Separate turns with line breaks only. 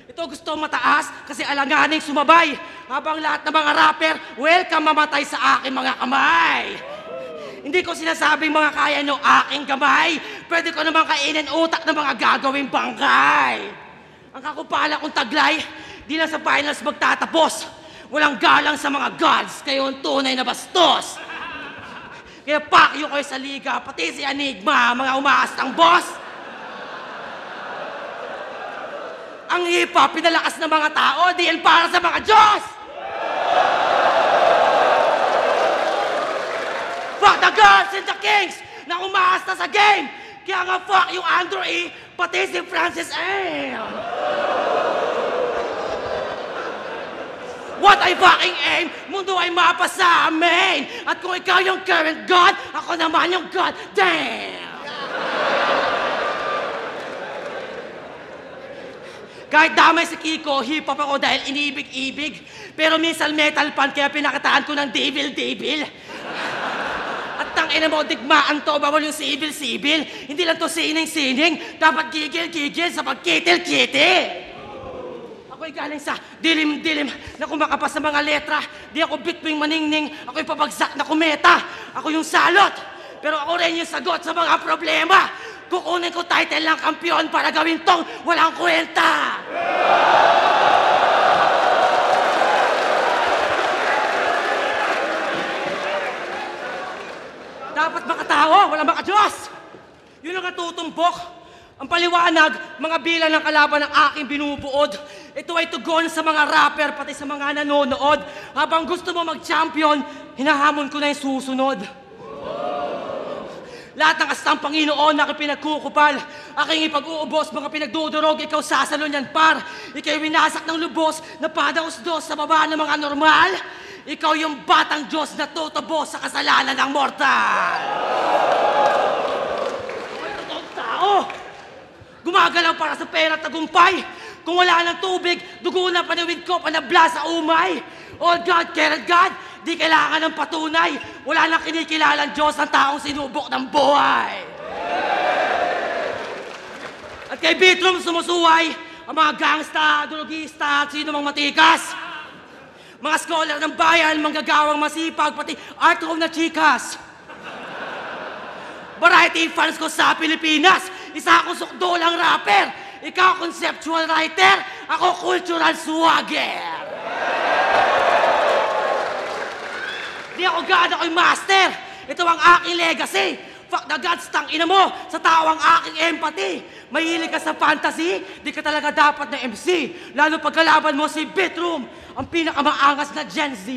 Ito gusto mataas kasi alanganing sumabay. Habang lahat ng mga rapper, welcome mamatay sa aking mga kamay. Hindi ko sinasabing mga kaya nyo aking kamay. Pwede ko naman kainin utak ng mga gagawing bangkay. Ang kakupala kong taglay, di na sa finals magtatapos. Walang galang sa mga gods, kayo ang tunay na bastos. Kaya pakyo kayo sa liga, pati si Enigma, mga umaastang boss. Ang hip-hop, pinalakas ng mga tao, diyan para sa mga Diyos! Fuck the gods and the kings na umaasta sa game! Kaya nga fuck yung Andrew E, pati si Francis M. What I fucking aim, mundo ay mapa sa amin! At kung ikaw yung current god, ako naman yung god, damn! Kahit damay si Kiko, hip-hop ako dahil inibig-ibig. Pero minsan metal pan, kaya pinakataan ko ng devil-devil. At tangina mo, digmaan to, bawal yung sibil-sibil. Hindi lang to sining-sining, dapat gigil-gigil sa pagkitil-kitil. Ako'y galing sa dilim-dilim na kumakapas sa mga letra. Di ako bitwing maningning, ako'y pabagsak na kumeta. Ako yung salot, pero ako rin yung sagot sa mga problema. Kukunin ko title ng kampiyon para gawin tong walang kwenta! Dapat makatao, walang makadiyos! Yun ang natutumbok. Ang paliwanag, mga bilang ng kalaban ng aking binubuod. Ito ay tugon sa mga rapper, pati sa mga nanonood. Habang gusto mo mag-champion, hinahamon ko na yung susunod. Lahat ng astang Panginoon na pinagkukupal, aking ipag-uubos, mga pinagdudurog, ikaw sasalo niyan par. Ika'y winasak ng lubos na padaos-dos sa baba ng mga normal. Ikaw yung batang Diyos na tutubos sa kasalanan ng mortal. Ay, totoong tao! Gumagalaw para sa pera at tagumpay. Kung wala ng tubig, dugo na paniwid ko, panabla sa umay. All God, care God, di kailangan ng patunay. Wala nang kinikilalang Diyos ang taong sinubok ng buhay. At kay Bitrom sumusuway, ang mga gangsta, drogista, at sino mang matikas. Mga scholar ng bayan, manggagawang masipag, pati art home na chikas. Variety fans ko sa Pilipinas, isa akong sukdulang rapper. Ikaw conceptual writer, ako cultural swagger. Di ako god, ako'y master. Ito ang aking legacy. Fuck the gods, tangina mo. Sa tao ang aking empathy. Mahilig ka sa fantasy, di ka talaga dapat na MC. Lalo pag kalaban mo si Bitrom, ang pinakamaangas na Gen Z.